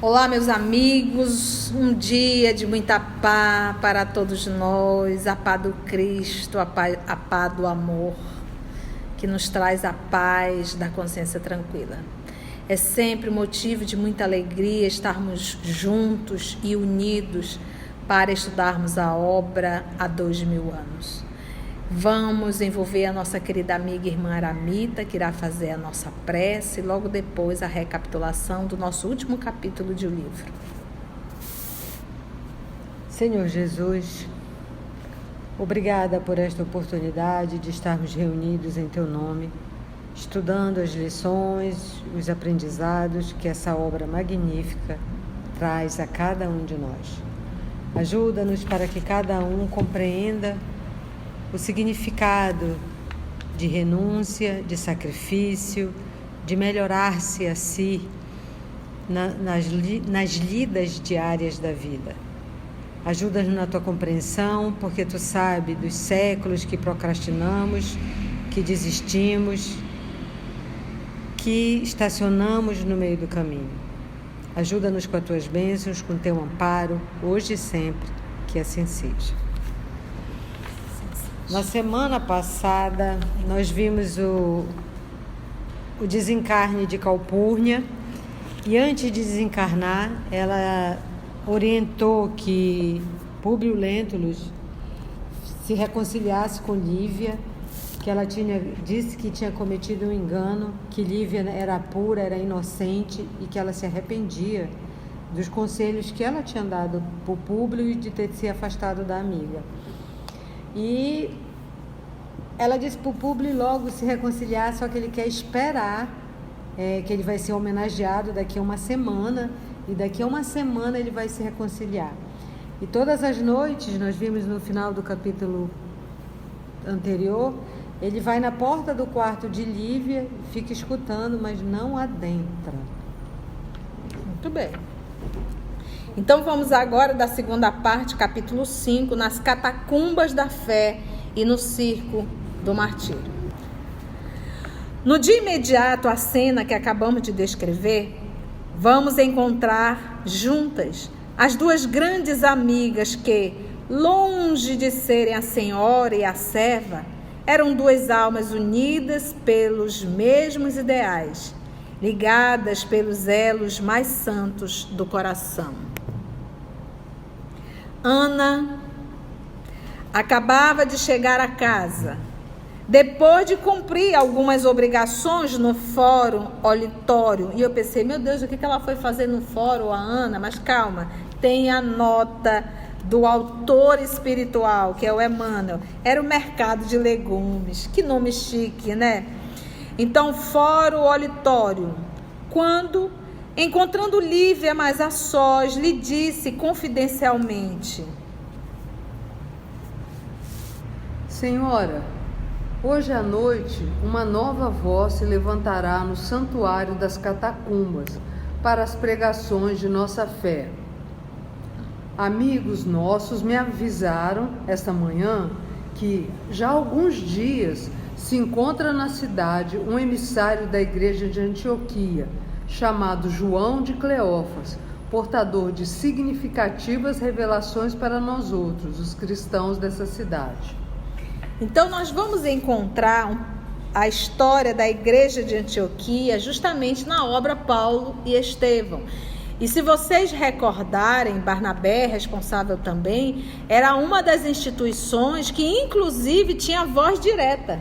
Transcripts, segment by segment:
Olá, meus amigos, um dia de muita paz para todos nós, a paz do Cristo, a paz do amor, que nos traz a paz da consciência tranquila. É sempre motivo de muita alegria estarmos juntos e unidos para estudarmos a obra há 2000 anos. Vamos envolver a nossa querida amiga irmã Aramita, que irá fazer a nossa prece e logo depois a recapitulação do nosso último capítulo de o livro. Senhor Jesus, obrigada por esta oportunidade de estarmos reunidos em Teu nome, estudando as lições, os aprendizados que essa obra magnífica traz a cada um de nós. Ajuda-nos para que cada um compreenda o significado de renúncia, de sacrifício, de melhorar-se a si nas lidas diárias da vida. Ajuda-nos na tua compreensão, porque tu sabes dos séculos que procrastinamos, que desistimos, que estacionamos no meio do caminho. Ajuda-nos com as tuas bênçãos, com teu amparo, hoje e sempre, que assim seja. Na semana passada, nós vimos o desencarne de Calpurnia e antes de desencarnar, ela orientou que Públio Lentulus se reconciliasse com Lívia, que ela disse que tinha cometido um engano, que Lívia era pura, era inocente e que ela se arrependia dos conselhos que ela tinha dado para o Públio e de ter se afastado da amiga. E ela disse para o Públio logo se reconciliar, só que ele quer esperar, que ele vai ser homenageado daqui a uma semana, e daqui a uma semana ele vai se reconciliar. E todas as noites, nós vimos no final do capítulo anterior, ele vai na porta do quarto de Lívia, fica escutando, mas não adentra. Muito bem. Então vamos agora da segunda parte, capítulo 5, nas catacumbas da fé e no circo do martírio. No dia imediato à cena que acabamos de descrever, vamos encontrar juntas as duas grandes amigas que, longe de serem a senhora e a serva, eram duas almas unidas pelos mesmos ideais, ligadas pelos elos mais santos do coração. Ana acabava de chegar a casa, depois de cumprir algumas obrigações no fórum auditório. E eu pensei, meu Deus, o que ela foi fazer no fórum, a Ana? Mas calma, tem a nota do autor espiritual, que é o Emmanuel. Era o mercado de legumes. Que nome chique, né? Então, fórum auditório. Quando, encontrando Lívia mais a sós, lhe disse confidencialmente: Senhora, hoje à noite uma nova voz se levantará no santuário das catacumbas para as pregações de nossa fé. Amigos nossos me avisaram esta manhã que já há alguns dias se encontra na cidade um emissário da igreja de Antioquia, chamado João de Cleófas, portador de significativas revelações para nós outros, os cristãos dessa cidade. Então nós vamos encontrar a história da igreja de Antioquia justamente na obra Paulo e Estevão. E se vocês recordarem, Barnabé, responsável também, era uma das instituições que inclusive tinha voz direta,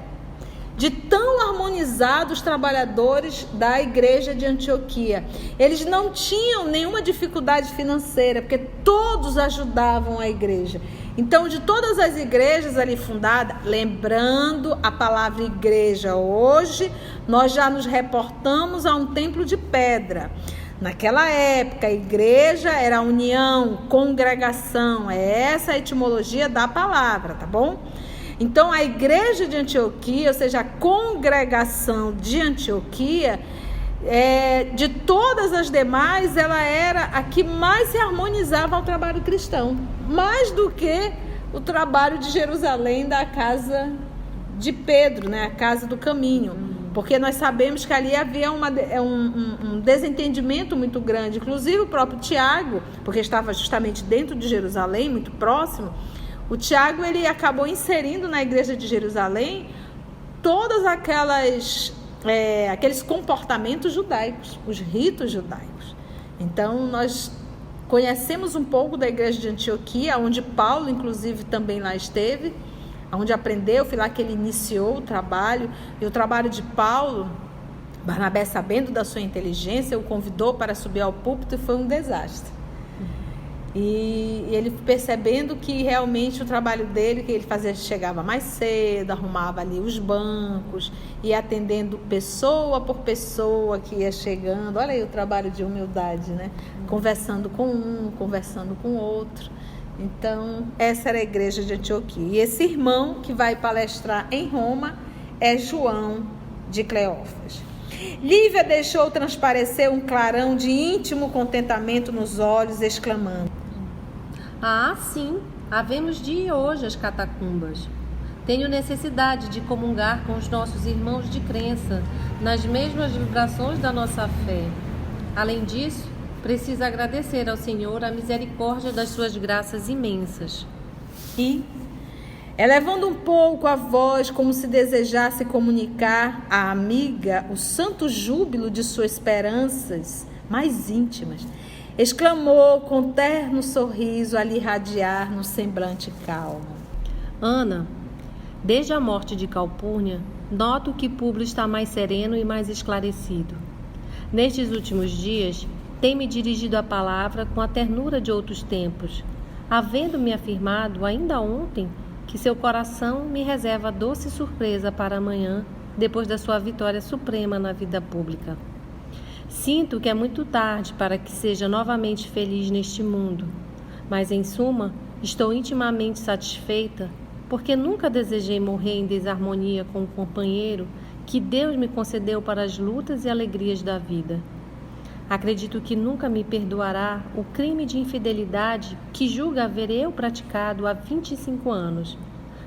de tão harmonizados os trabalhadores da igreja de Antioquia. Eles não tinham nenhuma dificuldade financeira, porque todos ajudavam a igreja. Então, de todas as igrejas ali fundadas, lembrando a palavra igreja hoje, nós já nos reportamos a um templo de pedra. Naquela época, a igreja era a união, congregação, é essa a etimologia da palavra, tá bom? Então, a igreja de Antioquia, ou seja, a congregação de Antioquia, de todas as demais, ela era a que mais se harmonizava ao trabalho cristão, mais do que o trabalho de Jerusalém, da casa de Pedro, né, a casa do caminho. Porque nós sabemos que ali havia um desentendimento muito grande. Inclusive o próprio Tiago, porque estava justamente dentro de Jerusalém, muito próximo, o Tiago ele acabou inserindo na igreja de Jerusalém todas aqueles comportamentos judaicos, os ritos judaicos. Então nós conhecemos um pouco da igreja de Antioquia, onde Paulo inclusive também lá esteve, onde aprendeu, foi lá que ele iniciou o trabalho. E o trabalho de Paulo, Barnabé, sabendo da sua inteligência, o convidou para subir ao púlpito e foi um desastre. E ele percebendo que realmente o trabalho dele, que ele fazia, chegava mais cedo, arrumava ali os bancos, ia atendendo pessoa por pessoa que ia chegando. Olha aí o trabalho de humildade, né? Conversando com um, conversando com outro. Então, essa era a igreja de Antioquia. E esse irmão que vai palestrar em Roma é João de Cleófas. Lívia deixou transparecer um clarão de íntimo contentamento nos olhos, exclamando: Ah, sim, havemos de ir hoje às catacumbas. Tenho necessidade de comungar com os nossos irmãos de crença, nas mesmas vibrações da nossa fé. Além disso, preciso agradecer ao Senhor a misericórdia das suas graças imensas. E, elevando um pouco a voz, como se desejasse comunicar à amiga o santo júbilo de suas esperanças mais íntimas, exclamou com terno sorriso a lhe irradiar no semblante calmo: Ana, desde a morte de Calpurnia, noto que Públio está mais sereno e mais esclarecido. Nestes últimos dias, tem-me dirigido a palavra com a ternura de outros tempos, havendo-me afirmado ainda ontem que seu coração me reserva doce surpresa para amanhã, depois da sua vitória suprema na vida pública. Sinto que é muito tarde para que seja novamente feliz neste mundo, mas, em suma, estou intimamente satisfeita, porque nunca desejei morrer em desarmonia com o companheiro que Deus me concedeu para as lutas e alegrias da vida. Acredito que nunca me perdoará o crime de infidelidade que julga haver eu praticado há 25 anos,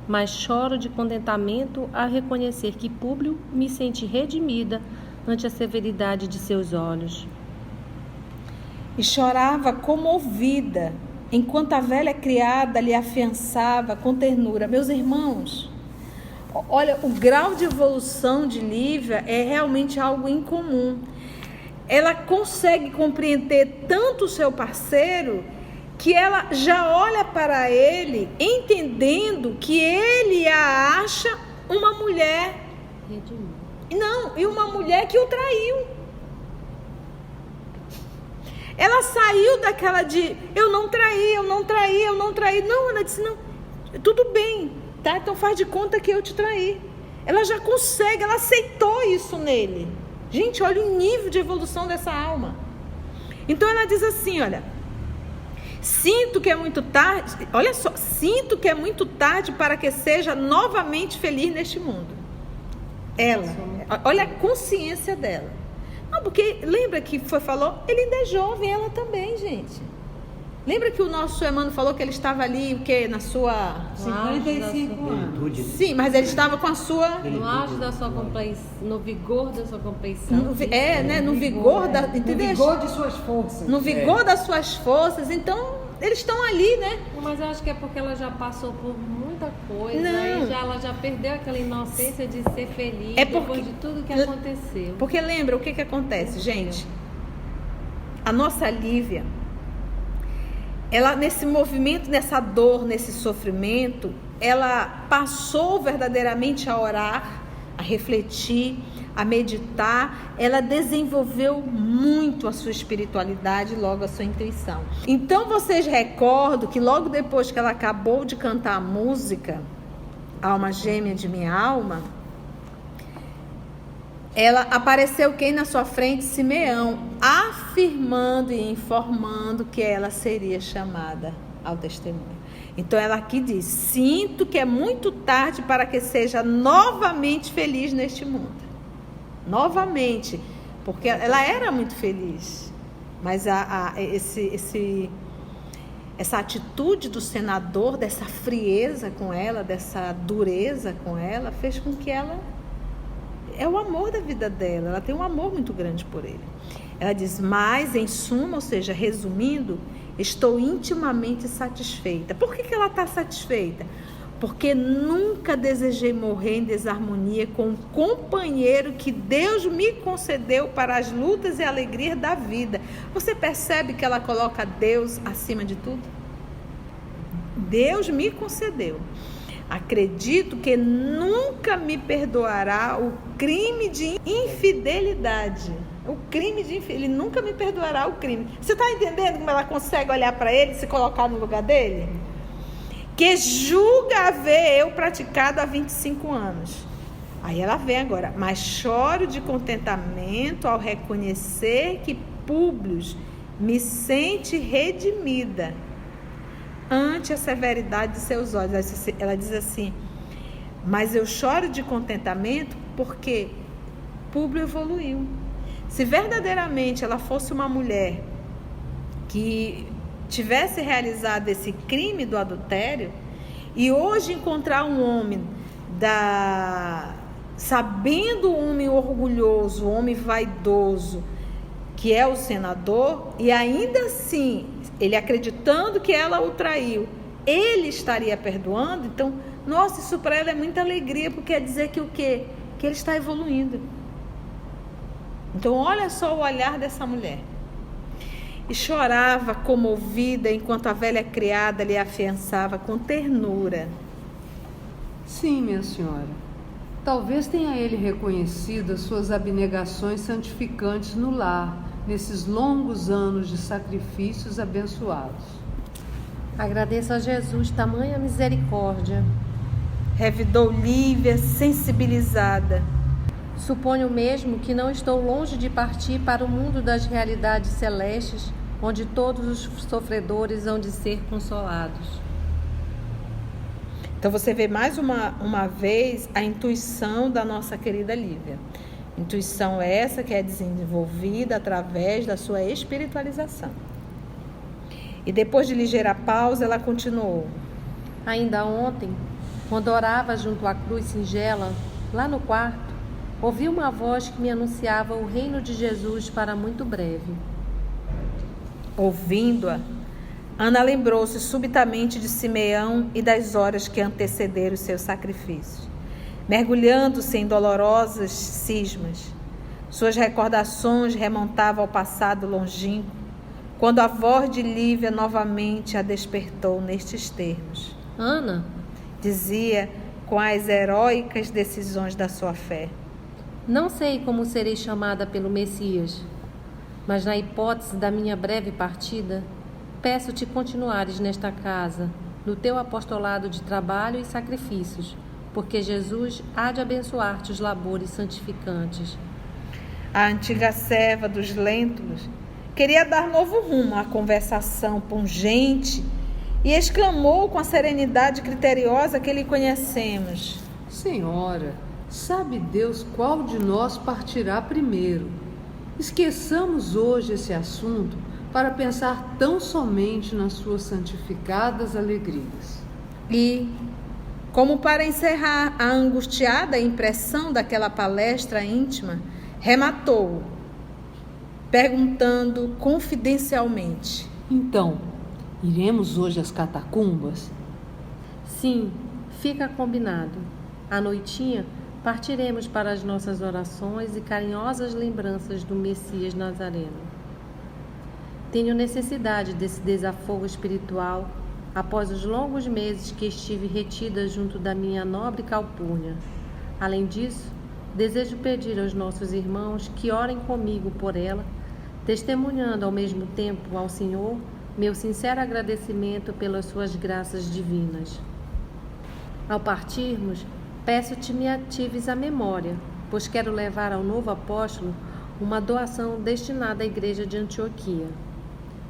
mas choro de contentamento a reconhecer que Públio me sente redimida ante a severidade de seus olhos. E chorava comovida, enquanto a velha criada lhe afiançava com ternura. Meus irmãos, olha, o grau de evolução de Lívia é realmente algo incomum. Ela consegue compreender tanto o seu parceiro que ela já olha para ele entendendo que ele a acha uma mulher. Não, e uma mulher que o traiu. Ela saiu daquela de eu não traí. Não, ela disse, não, tudo bem, tá? Então faz de conta que eu te traí. Ela já consegue, ela aceitou isso nele. Gente, olha o nível de evolução dessa alma. Então ela diz assim, olha, sinto que é muito tarde, olha só, sinto que é muito tarde para que seja novamente feliz neste mundo. Ela, olha a consciência dela. Não, porque lembra que falou, ele ainda é jovem, ela também, gente. Lembra que o nosso Emmanuel falou que ele estava ali, o quê? Na sua... 55 anos. Sim, mas ele estava com a sua... No auge da sua compreensão, no vigor da sua compreensão. No vigor da... Entendeu? No vigor de suas forças. No vigor das suas forças. Então, eles estão ali, né? Mas eu acho que é porque ela já passou por muita coisa. Não. E ela já perdeu aquela inocência de ser feliz depois de tudo que aconteceu. Porque lembra o que acontece, gente? A nossa Lívia... ela, nesse movimento, nessa dor, nesse sofrimento, ela passou verdadeiramente a orar, a refletir, a meditar. Ela desenvolveu muito a sua espiritualidade, logo a sua intuição. Então vocês recordam que logo depois que ela acabou de cantar a música Alma Gêmea de Minha Alma, ela apareceu quem na sua frente? Simeão, afirmando e informando que ela seria chamada ao testemunho. Então ela aqui diz, sinto que é muito tarde para que seja novamente feliz neste mundo. Novamente, porque ela era muito feliz, mas essa atitude do senador, dessa frieza com ela, dessa dureza com ela, fez com que ela é o amor da vida dela, ela tem um amor muito grande por ele. Ela diz, mas em suma, ou seja, resumindo, estou intimamente satisfeita. Por que ela está satisfeita? Porque nunca desejei morrer em desarmonia com um companheiro que Deus me concedeu para as lutas e alegrias da vida. Você percebe que ela coloca Deus acima de tudo? Deus me concedeu. Acredito que nunca me perdoará o crime de infidelidade. Ele nunca me perdoará o crime. Você está entendendo como ela consegue olhar para ele e se colocar no lugar dele? Que julga haver eu praticado há 25 anos. Aí ela vem agora, mas choro de contentamento ao reconhecer que Públio me sente redimida ante a severidade de seus olhos. Ela diz assim, mas eu choro de contentamento porque Públio evoluiu. Se verdadeiramente ela fosse uma mulher que tivesse realizado esse crime do adultério e hoje encontrar um homem sabendo o homem orgulhoso, o homem vaidoso, que é o senador, e ainda assim, ele acreditando que ela o traiu, ele estaria perdoando. Então, nossa, isso para ela é muita alegria, porque quer dizer que o quê? Que ele está evoluindo. Então, olha só o olhar dessa mulher. E chorava comovida enquanto a velha criada lhe afiançava com ternura. Sim, minha senhora. Talvez tenha ele reconhecido as suas abnegações santificantes no lar, nesses longos anos de sacrifícios abençoados. Agradeço a Jesus tamanha misericórdia. Revidou Lívia, sensibilizada. Suponho mesmo que não estou longe de partir para o mundo das realidades celestes, onde todos os sofredores hão de ser consolados. Então você vê mais uma vez a intuição da nossa querida Lívia. Intuição essa que é desenvolvida através da sua espiritualização. E depois de ligeira pausa, ela continuou. Ainda ontem, quando orava junto à cruz singela, lá no quarto, ouvi uma voz que me anunciava o reino de Jesus para muito breve. Ouvindo-a, Ana lembrou-se subitamente de Simeão e das horas que antecederam os seus sacrifícios. Mergulhando-se em dolorosas cismas, suas recordações remontavam ao passado longínquo, quando a voz de Lívia novamente a despertou nestes termos. Ana, dizia com as heróicas decisões da sua fé. Não sei como serei chamada pelo Messias, mas na hipótese da minha breve partida, peço-te continuares nesta casa, no teu apostolado de trabalho e sacrifícios, porque Jesus há de abençoar-te os labores santificantes. A antiga serva dos Lentulus queria dar novo rumo à conversação pungente e exclamou com a serenidade criteriosa que lhe conhecemos. Senhora, sabe Deus qual de nós partirá primeiro? Esqueçamos hoje esse assunto para pensar tão somente nas suas santificadas alegrias. E, como para encerrar a angustiada impressão daquela palestra íntima, rematou, perguntando confidencialmente. Então, iremos hoje às catacumbas? Sim, fica combinado. À noitinha, partiremos para as nossas orações e carinhosas lembranças do Messias Nazareno. Tenho necessidade desse desafogo espiritual após os longos meses que estive retida junto da minha nobre Calpurnia. Além disso, desejo pedir aos nossos irmãos que orem comigo por ela, testemunhando ao mesmo tempo ao Senhor meu sincero agradecimento pelas suas graças divinas. Ao partirmos, peço-te me atives a memória, pois quero levar ao novo apóstolo uma doação destinada à igreja de Antioquia.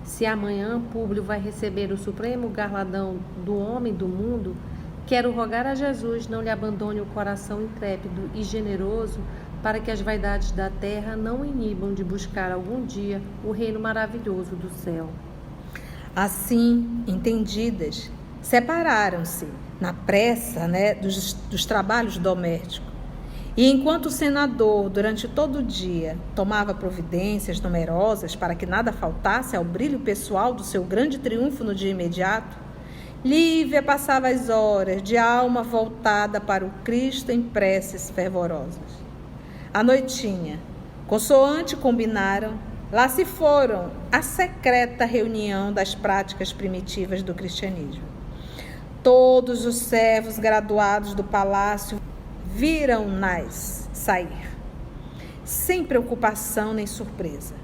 Se amanhã Públio vai receber o supremo galardão do homem do mundo, quero rogar a Jesus não lhe abandone o coração intrépido e generoso para que as vaidades da terra não o inibam de buscar algum dia o reino maravilhoso do céu. Assim, entendidas, separaram-se na pressa, dos trabalhos domésticos E enquanto o senador, durante todo o dia, tomava providências numerosas para que nada faltasse ao brilho pessoal do seu grande triunfo no dia imediato, Lívia passava as horas de alma voltada para o Cristo em preces fervorosas. À noitinha, consoante combinaram, lá se foram à secreta reunião das práticas primitivas do cristianismo. Todos os servos graduados do palácio viram-nas sair, sem preocupação nem surpresa.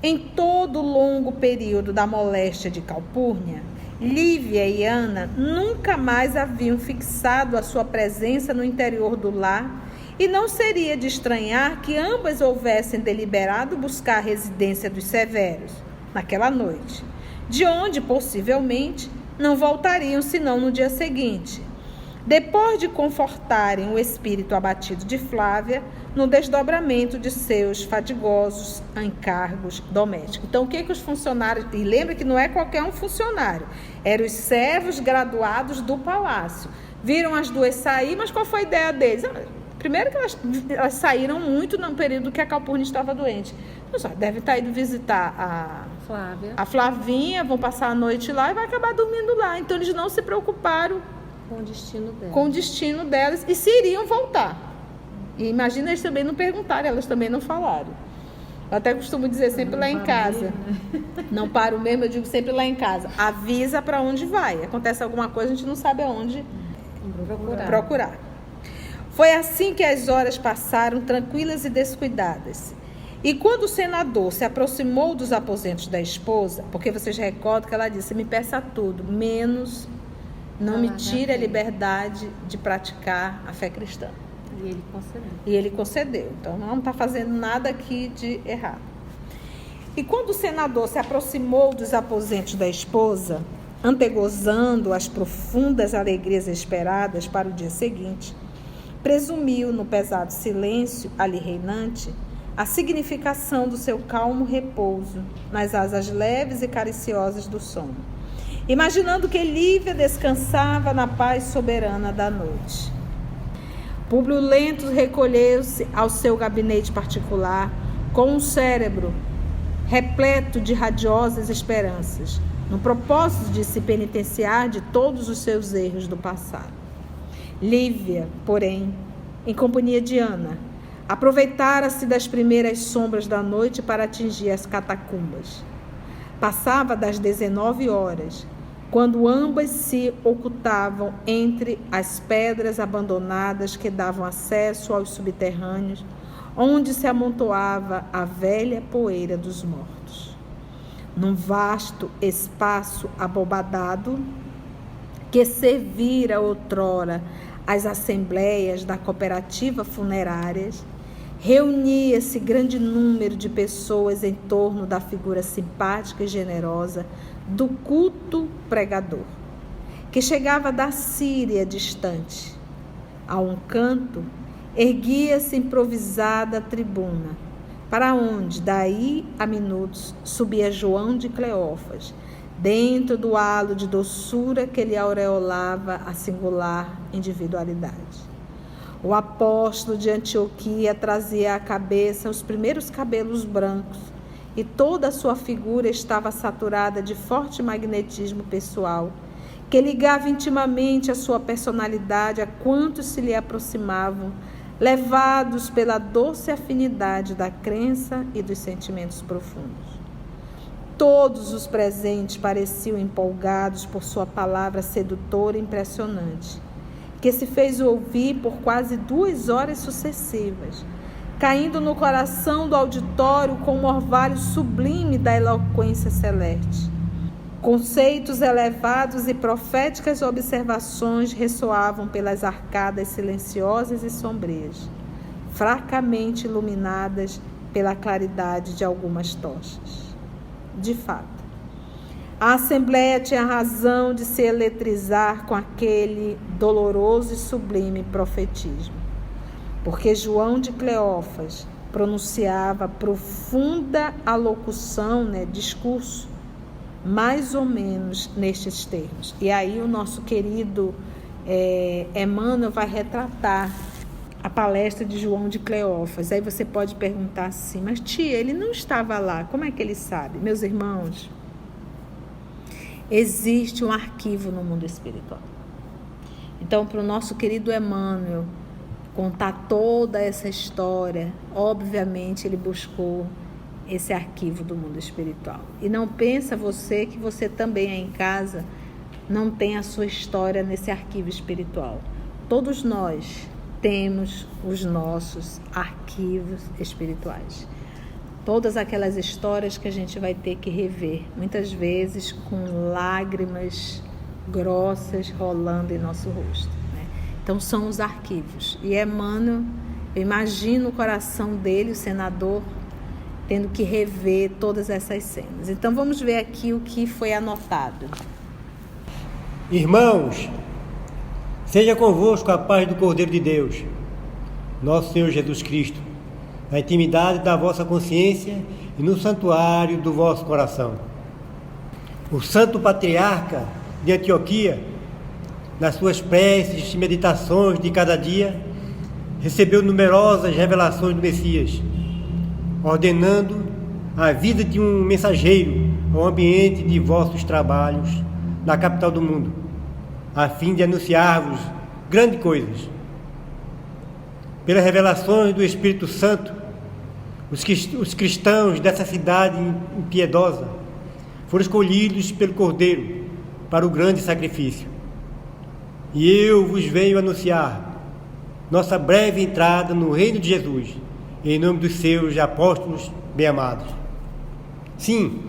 Em todo o longo período da moléstia de Calpurnia, Lívia e Ana nunca mais haviam fixado a sua presença no interior do lar, e não seria de estranhar que ambas houvessem deliberado buscar a residência dos severos naquela noite, de onde, possivelmente, não voltariam senão no dia seguinte, depois de confortarem o espírito abatido de Flávia no desdobramento de seus fadigosos encargos domésticos. Então, o que os funcionários... E lembra que não é qualquer um funcionário, eram os servos graduados do palácio. Viram as duas sair, mas qual foi a ideia deles? Primeiro que elas saíram muito no período que a Calpurnia estava doente. Então, devem estar indo visitar a Flavinha, vão passar a noite lá e vai acabar dormindo lá. Então, eles não se preocuparam com o destino delas e se iriam voltar. E imagina, eles também não perguntaram, elas também não falaram. Eu até costumo dizer sempre lá em casa. Não paro mesmo, eu digo sempre lá em casa. Avisa para onde vai. Acontece alguma coisa, a gente não sabe aonde procurar. Foi assim que as horas passaram, tranquilas e descuidadas. E quando o senador se aproximou dos aposentos da esposa, porque vocês recordam que ela disse, me peça tudo, menos não me tire a liberdade de praticar a fé cristã. E ele concedeu. Então, não está fazendo nada aqui de errado. E quando o senador se aproximou dos aposentos da esposa, antegozando as profundas alegrias esperadas para o dia seguinte, presumiu no pesado silêncio ali reinante a significação do seu calmo repouso nas asas leves e cariciosas do sono, imaginando que Lívia descansava na paz soberana da noite. Públio Lentulus recolheu-se ao seu gabinete particular com um cérebro repleto de radiosas esperanças, no propósito de se penitenciar de todos os seus erros do passado. Lívia, porém, em companhia de Ana, aproveitara-se das primeiras sombras da noite para atingir as catacumbas. Passava das 19 horas, quando ambas se ocultavam entre as pedras abandonadas que davam acesso aos subterrâneos, onde se amontoava a velha poeira dos mortos. Num vasto espaço abobadado, que servira outrora as assembleias da cooperativa funerárias, reunia-se grande número de pessoas em torno da figura simpática e generosa do culto pregador, que chegava da Síria distante. A um canto, erguia-se improvisada tribuna, para onde, daí a minutos, subia João de Cleófas, dentro do halo de doçura que lhe aureolava a singular individualidade. O apóstolo de Antioquia trazia à cabeça os primeiros cabelos brancos e toda a sua figura estava saturada de forte magnetismo pessoal, que ligava intimamente a sua personalidade a quantos se lhe aproximavam, levados pela doce afinidade da crença e dos sentimentos profundos. Todos os presentes pareciam empolgados por sua palavra sedutora e impressionante, que se fez ouvir por quase 2 horas sucessivas, caindo no coração do auditório com um orvalho sublime da eloquência celeste. Conceitos elevados e proféticas observações ressoavam pelas arcadas silenciosas e sombrias, fracamente iluminadas pela claridade de algumas tochas. De fato, a Assembleia tinha razão de se eletrizar com aquele doloroso e sublime profetismo, porque João de Cleófas pronunciava profunda alocução, discurso, mais ou menos nestes termos. E aí o nosso querido Emmanuel vai retratar palestra de João de Cleófas. Aí você pode perguntar assim, mas tia, ele não estava lá, como é que ele sabe? Meus irmãos, existe um arquivo no mundo espiritual. Então, para o nosso querido Emmanuel contar toda essa história, obviamente ele buscou esse arquivo do mundo espiritual. E não pensa você que você também aí em casa não tem a sua história nesse arquivo espiritual. Todos nós temos os nossos arquivos espirituais. Todas aquelas histórias que a gente vai ter que rever, muitas vezes com lágrimas grossas rolando em nosso rosto, né? Então são os arquivos. E Emmanuel, eu imagino o coração dele, o senador, tendo que rever todas essas cenas. Então vamos ver aqui o que foi anotado. Irmãos, seja convosco a paz do Cordeiro de Deus, nosso Senhor Jesus Cristo, na intimidade da vossa consciência e no santuário do vosso coração. O Santo Patriarca de Antioquia, nas suas preces e meditações de cada dia, recebeu numerosas revelações do Messias, ordenando a vida de um mensageiro ao ambiente de vossos trabalhos na capital do mundo, a fim de anunciar-vos grandes coisas. Pelas revelações do Espírito Santo, os cristãos dessa cidade impiedosa foram escolhidos pelo Cordeiro para o grande sacrifício. E eu vos venho anunciar nossa breve entrada no reino de Jesus, em nome dos seus apóstolos bem-amados. Sim,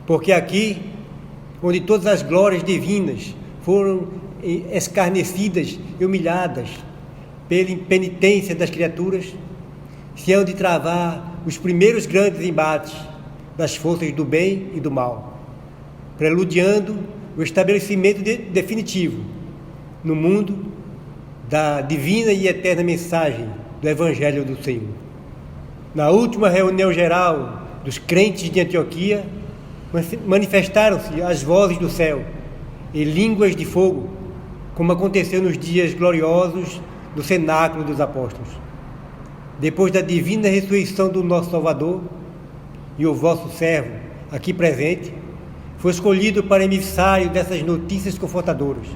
porque aqui, onde todas as glórias divinas foram escarnecidas e humilhadas pela impenitência das criaturas, se hão de travar os primeiros grandes embates das forças do bem e do mal, preludiando o estabelecimento definitivo no mundo da divina e eterna mensagem do Evangelho do Senhor. Na última reunião geral dos crentes de Antioquia, manifestaram-se as vozes do céu em línguas de fogo, como aconteceu nos dias gloriosos do cenáculo dos apóstolos. Depois da divina ressurreição do nosso Salvador, e o vosso servo, aqui presente, foi escolhido para emissário dessas notícias confortadoras,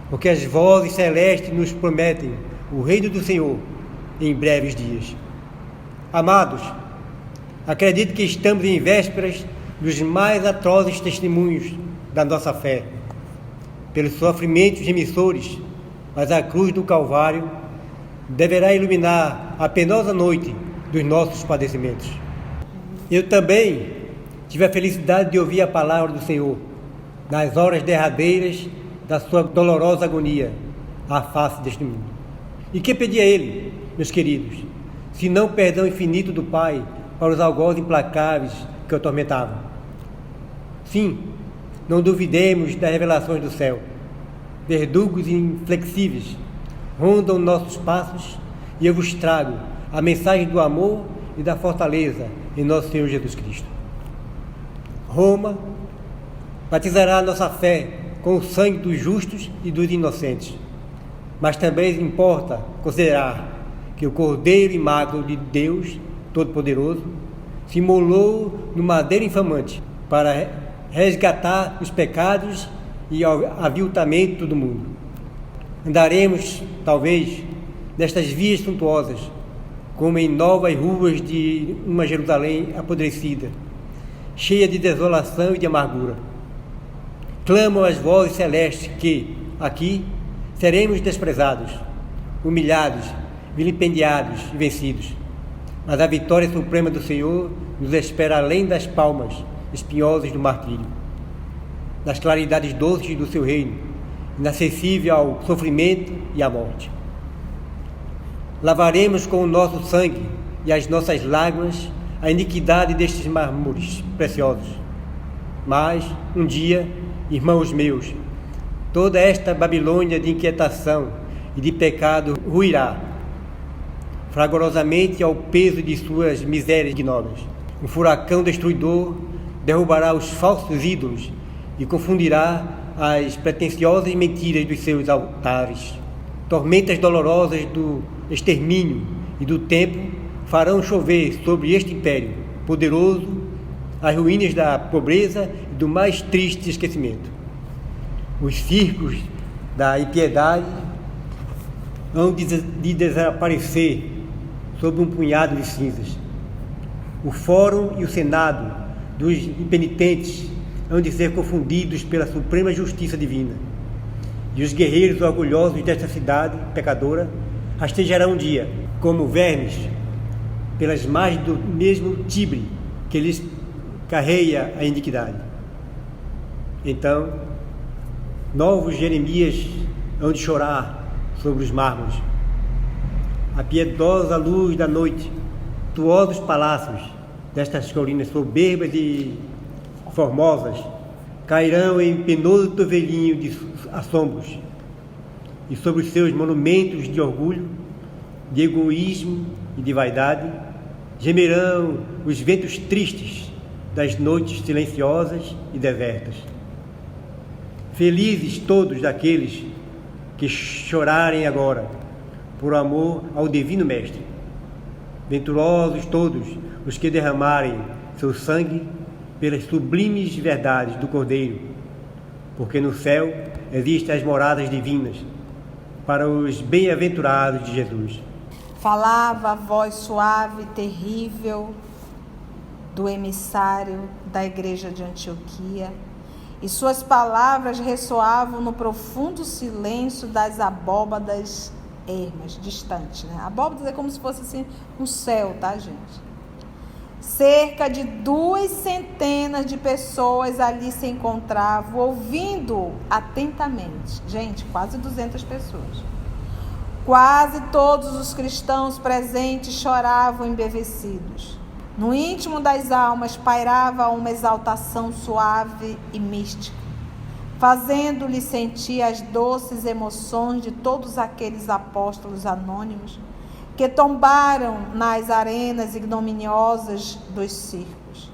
porque as vozes celestes nos prometem o reino do Senhor em breves dias. Amados, acredito que estamos em vésperas dos mais atrozes testemunhos da nossa fé, pelos sofrimentos remissores, mas a cruz do Calvário deverá iluminar a penosa noite dos nossos padecimentos. Eu também tive a felicidade de ouvir a palavra do Senhor nas horas derradeiras da sua dolorosa agonia à face deste mundo. E que pedi a Ele, meus queridos, senão o perdão infinito do Pai para os algozes implacáveis que o atormentavam? Sim, não duvidemos das revelações do céu. Verdugos inflexíveis rondam nossos passos, e eu vos trago a mensagem do amor e da fortaleza em nosso Senhor Jesus Cristo. Roma batizará a nossa fé com o sangue dos justos e dos inocentes, mas também importa considerar que o Cordeiro Imaculado de Deus Todo-Poderoso se imolou no madeiro infamante para resgatar os pecados e o aviltamento do mundo. Andaremos, talvez, nestas vias suntuosas, como em novas ruas de uma Jerusalém apodrecida, cheia de desolação e de amargura. Clamam as vozes celestes que, aqui, seremos desprezados, humilhados, vilipendiados e vencidos. Mas a vitória suprema do Senhor nos espera além das palmas espinhosas do martírio, nas claridades doces do seu reino, inacessível ao sofrimento e à morte. Lavaremos com o nosso sangue e as nossas lágrimas a iniquidade destes mármores preciosos. Mas, um dia, irmãos meus, toda esta Babilônia de inquietação e de pecado ruirá, fragorosamente ao peso de suas misérias ignóbeis. Um furacão destruidor derrubará os falsos ídolos e confundirá as pretensiosas mentiras dos seus altares. Tormentas dolorosas do extermínio e do tempo farão chover sobre este império poderoso as ruínas da pobreza e do mais triste esquecimento. Os circos da impiedade hão de desaparecer sob um punhado de cinzas. O Fórum e o Senado dos impenitentes hão de ser confundidos pela suprema justiça divina. E os guerreiros orgulhosos desta cidade pecadora rastejarão um dia, como vermes, pelas margens do mesmo Tibre que lhes carreia a iniquidade. Então, novos Jeremias hão de chorar sobre os mármores. A piedosa luz da noite, tuosos palácios destas colinas soberbas e formosas cairão em penoso tovelinho de assombros, e sobre os seus monumentos de orgulho, de egoísmo e de vaidade gemerão os ventos tristes das noites silenciosas e desertas. Felizes todos daqueles que chorarem agora por amor ao Divino Mestre. Venturosos todos os que derramarem seu sangue pelas sublimes verdades do Cordeiro, porque no céu existem as moradas divinas para os bem-aventurados de Jesus. Falava a voz suave e terrível do emissário da igreja de Antioquia, e suas palavras ressoavam no profundo silêncio das abóbadas ermas, distantes, né? Abóbadas é como se fosse assim um céu, tá, gente? Cerca de 200 de pessoas ali se encontravam, ouvindo atentamente. Gente, quase 200 pessoas. Quase todos os cristãos presentes choravam embevecidos. No íntimo das almas pairava uma exaltação suave e mística, fazendo-lhe sentir as doces emoções de todos aqueles apóstolos anônimos que tombaram nas arenas ignominiosas dos circos,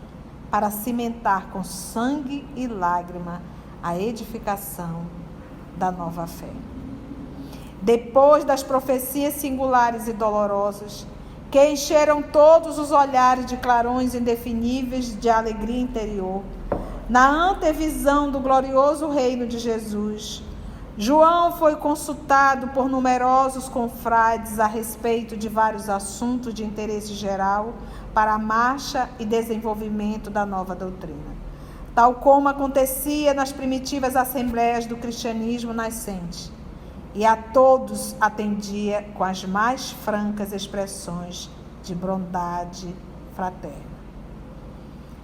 para cimentar com sangue e lágrima a edificação da nova fé. Depois das profecias singulares e dolorosas, que encheram todos os olhares de clarões indefiníveis de alegria interior, na antevisão do glorioso reino de Jesus, João foi consultado por numerosos confrades a respeito de vários assuntos de interesse geral para a marcha e desenvolvimento da nova doutrina, tal como acontecia nas primitivas assembleias do cristianismo nascente, e a todos atendia com as mais francas expressões de bondade fraterna.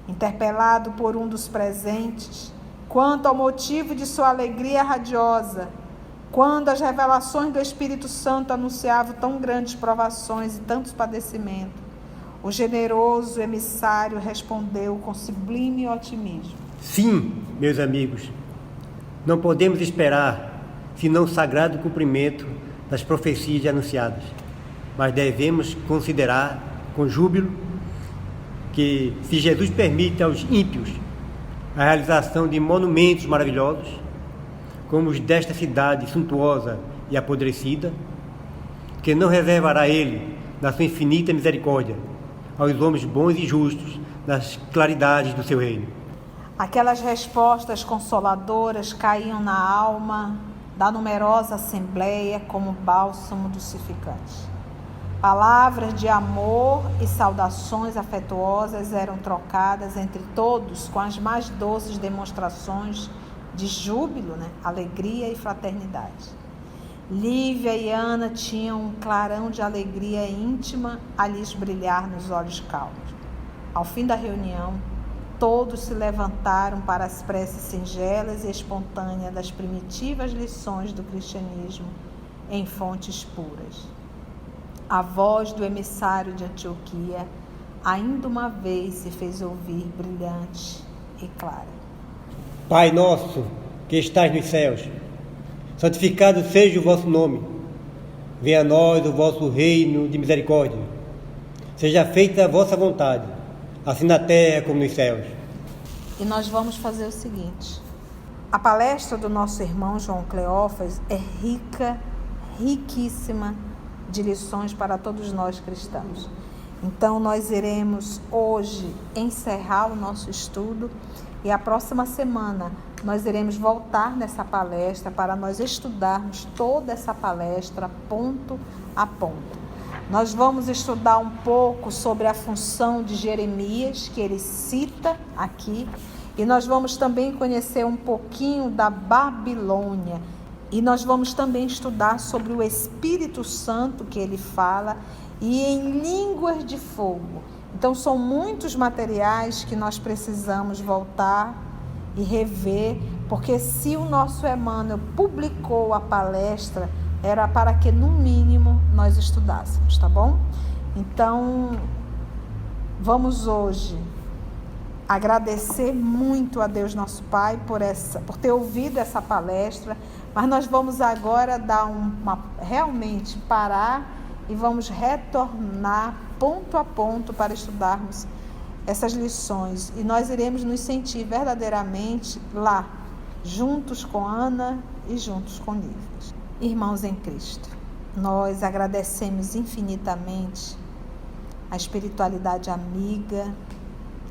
Interpelado por um dos presentes quanto ao motivo de sua alegria radiosa, quando as revelações do Espírito Santo anunciavam tão grandes provações e tantos padecimentos, o generoso emissário respondeu com sublime otimismo: Sim, meus amigos, não podemos esperar senão o sagrado cumprimento das profecias anunciadas, mas devemos considerar com júbilo que, se Jesus permite aos ímpios a realização de monumentos maravilhosos, como os desta cidade suntuosa e apodrecida, que não reservará Ele, na sua infinita misericórdia, aos homens bons e justos, nas claridades do seu reino. Aquelas respostas consoladoras caíam na alma da numerosa assembleia como bálsamo dulcificante. Palavras de amor e saudações afetuosas eram trocadas entre todos com as mais doces demonstrações de júbilo, alegria e fraternidade. Lívia e Ana tinham um clarão de alegria íntima a lhes brilhar nos olhos calmos. Ao fim da reunião, todos se levantaram para as preces singelas e espontâneas das primitivas lições do cristianismo em fontes puras. A voz do emissário de Antioquia ainda uma vez se fez ouvir brilhante e clara. Pai nosso, que estás nos céus, santificado seja o vosso nome. Venha a nós o vosso reino de misericórdia. Seja feita a vossa vontade, assim na terra como nos céus. E nós vamos fazer o seguinte: a palestra do nosso irmão João Cleófas é rica, riquíssima de lições para todos nós cristãos. Então, nós iremos hoje encerrar o nosso estudo e a próxima semana nós iremos voltar nessa palestra para nós estudarmos toda essa palestra ponto a ponto. Nós vamos estudar um pouco sobre a função de Jeremias, que ele cita aqui, e nós vamos também conhecer um pouquinho da Babilônia, e nós vamos também estudar sobre o Espírito Santo que ele fala, e em línguas de fogo. Então, são muitos materiais que nós precisamos voltar e rever, porque se o nosso Emmanuel publicou a palestra, era para que, no mínimo, nós estudássemos, tá bom? Então, vamos hoje agradecer muito a Deus nosso Pai por ter ouvido essa palestra, mas nós vamos agora realmente parar e vamos retornar ponto a ponto para estudarmos essas lições. E nós iremos nos sentir verdadeiramente lá, juntos com Ana e juntos com Lívia. Irmãos em Cristo, nós agradecemos infinitamente a espiritualidade amiga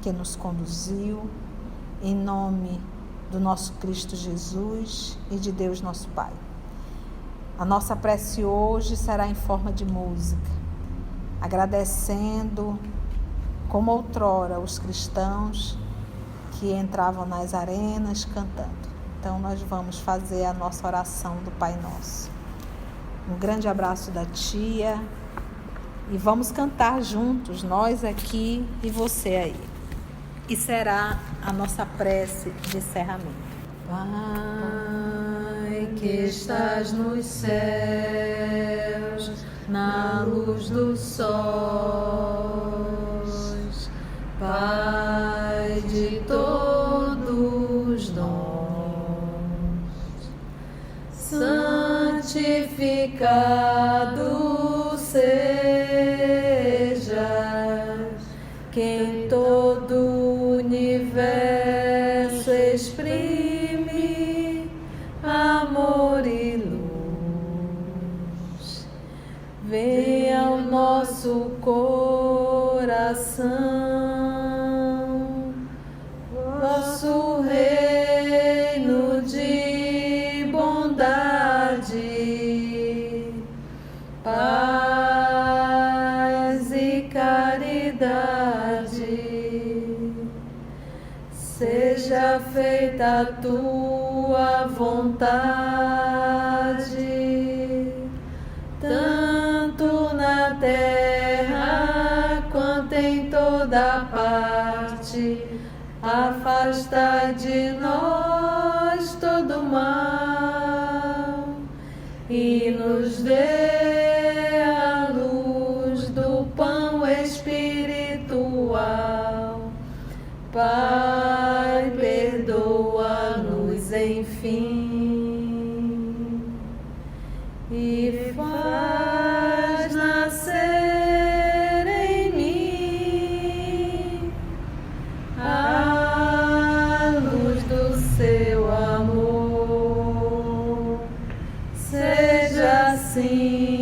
que nos conduziu, em nome do nosso Cristo Jesus e de Deus nosso Pai. A nossa prece hoje será em forma de música, agradecendo como outrora os cristãos que entravam nas arenas cantando. Então nós vamos fazer a nossa oração do Pai Nosso. Um grande abraço da tia e vamos cantar juntos, nós aqui e você aí. E será a nossa prece de encerramento. Pai que estás nos céus, na luz dos sóis, Pai de todos nós, santificado sejas, que em todo o universo exprime amor e luz. Venha ao nosso coração, vosso reino de bondade, paz e caridade. Seja feita a tua vontade, tanto na terra quanto em toda parte. Afasta de nós todo mal e nos dê a luz do pão espiritual. Pai, perdoa-nos, enfim, e faz nascer em mim a luz do seu amor. Seja assim.